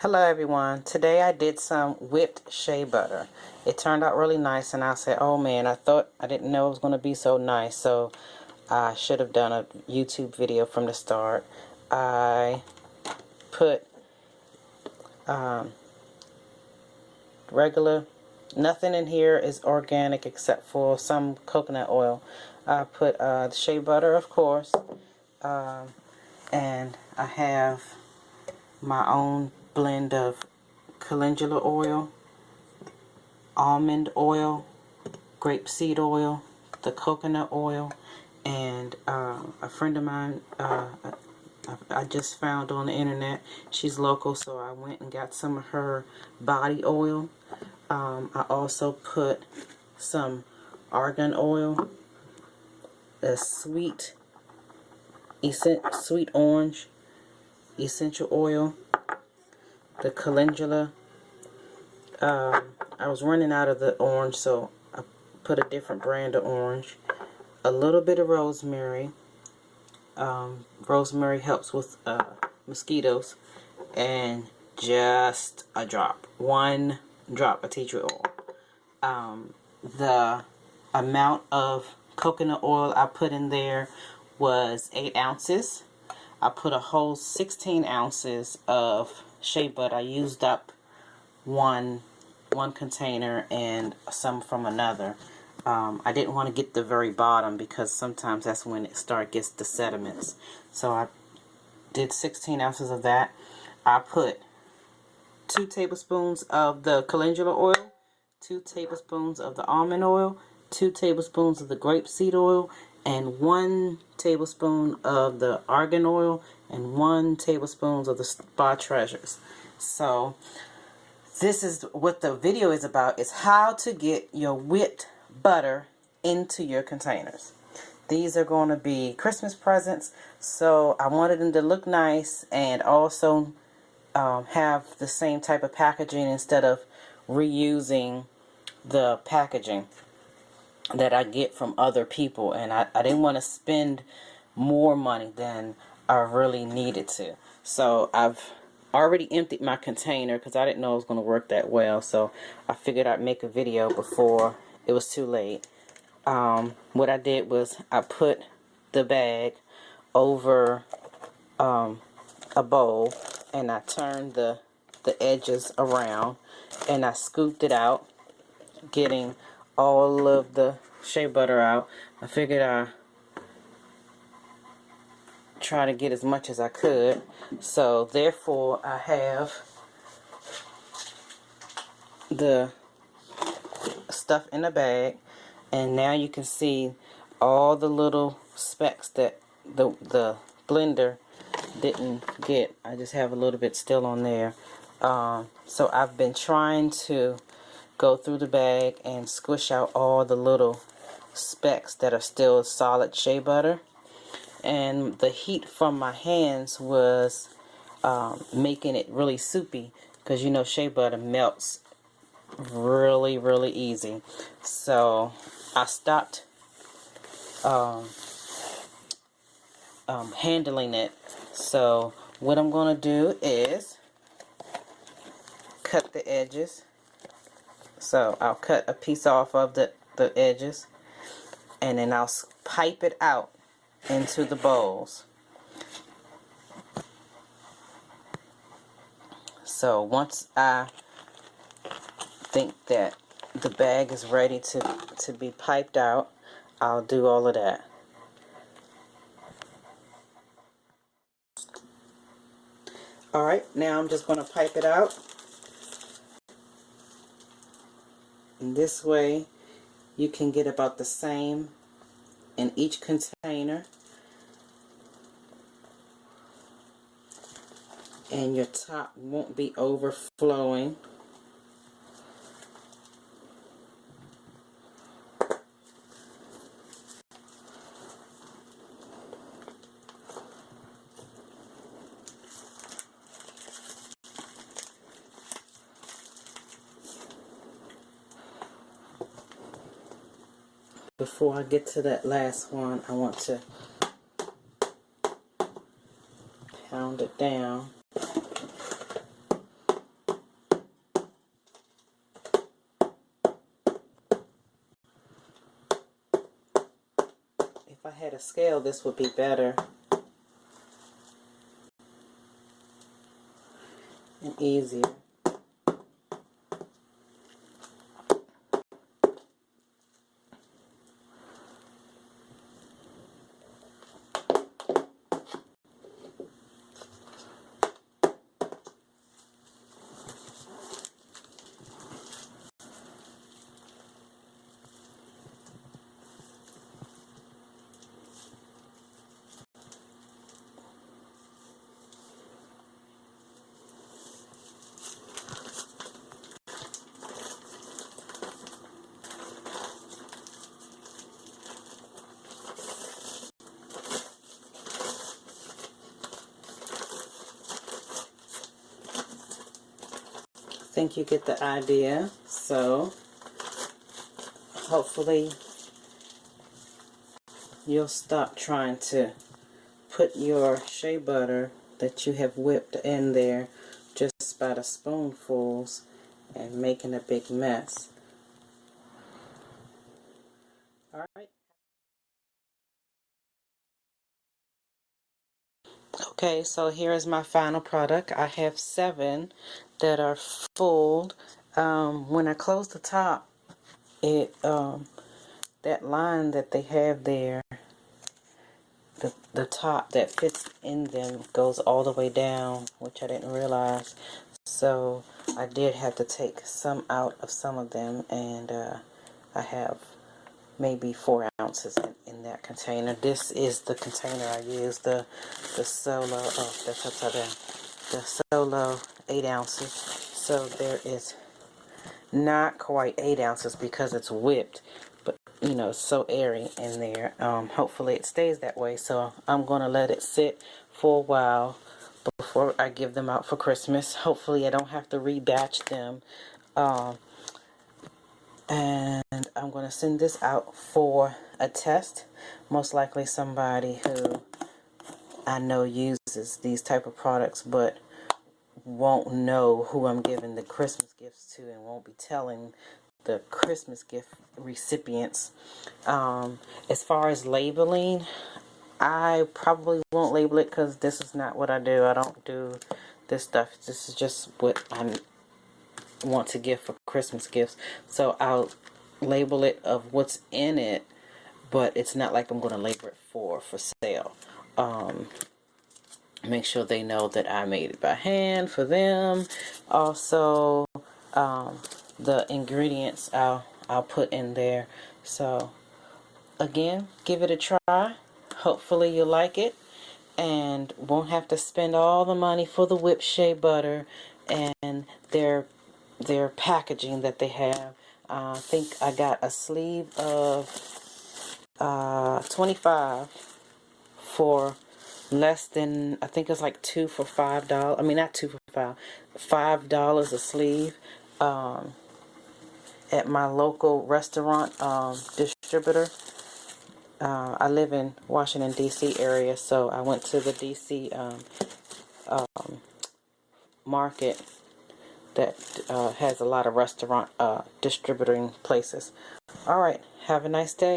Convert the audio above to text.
Hello everyone. Today I did some whipped shea butter. It turned out really nice and I said, oh man, I didn't know it was going to be so nice, so I should have done a YouTube video from the start. I put regular, nothing in here is organic except for some coconut oil. I put the shea butter, of course, and I have my own blend of calendula oil, almond oil, grapeseed oil, the coconut oil, and a friend of mine I just found on the internet. She's local, so I went and got some of her body oil. I also put some argan oil, a sweet orange essential oil, the calendula. I was running out of the orange, so I put a different brand of orange. A little bit of rosemary. Rosemary helps with mosquitoes. And just a drop. One drop of tea tree oil. The amount of coconut oil I put in there was 8 ounces. I put a whole 16 ounces of shea butter. I used up one container and some from another. I didn't want to get the very bottom because sometimes that's when it gets the sediments. So I did 16 ounces of that. I put 2 tablespoons of the calendula oil, 2 tablespoons of the almond oil, 2 tablespoons of the grapeseed oil, and 1 tablespoon of the argan oil, and 1 tablespoon of the Spa Treasures. So this is what the video is about, is how to get your whipped butter into your containers. These are going to be Christmas presents, so I wanted them to look nice and also have the same type of packaging instead of reusing the packaging that I get from other people. And I didn't want to spend more money than I really needed to. So I've already emptied my container because I didn't know it was going to work that well. So I figured I'd make a video before it was too late. What I did was I put the bag over a bowl and I turned the edges around and I scooped it out, getting all of the shea butter out. I figured I'd try to get as much as I could. So therefore I have the stuff in the bag, and now you can see all the little specks that the blender didn't get. I just have a little bit still on there. So I've been trying to go through the bag and squish out all the little specks that are still solid shea butter. And the heat from my hands was making it really soupy, because you know shea butter melts really easy. So I stopped handling it. So what I'm going to do is cut the edges. So I'll cut a piece off of the edges, and then I'll pipe it out into the bowls. So once I think that the bag is ready to be piped out, I'll do all of that. Alright, now I'm just going to pipe it out. And this way you can get about the same in each container. And your top won't be overflowing. Before I get to that last one, I want to pound it down. had a scale, this would be better and easier. I think you get the idea. So hopefully you'll stop trying to put your shea butter that you have whipped in there just by the spoonfuls and making a big mess. Alright. Okay, so here is my final product. I have 7 that are full. When I close the top, that line that they have there, the top that fits in them goes all the way down, which I didn't realize. So I did have to take some out of some of them, and I have maybe 4 ounces in that container. This is the container I use, the solo, oh, that's upside down, the solo 8 ounces. So there is not quite 8 ounces because it's whipped, but you know, it's so airy in there. Hopefully it stays that way, so I'm going to let it sit for a while before I give them out for Christmas. Hopefully I don't have to rebatch them. And I'm going to send this out for a test. Most likely somebody who I know uses these type of products but won't know who I'm giving the Christmas gifts to and won't be telling the Christmas gift recipients. As far as labeling, I probably won't label it because this is not what I do. I don't do this stuff. This is just what I want to give for Christmas gifts. So I'll label it of what's in it, but it's not like I'm going to label it for sale. Make sure they know that I made it by hand for them. Also, the ingredients I'll put in there. So again, give it a try. Hopefully you'll like it and won't have to spend all the money for the Whipped Shea Butter and their packaging that they have. I think I got a sleeve of 25 for less than, I think it's like 2 for $5. I mean, not 2 for $5 a sleeve at my local restaurant distributor. I live in Washington D.C. area, so I went to the D.C. Market that has a lot of restaurant distributing places. Alright, have a nice day.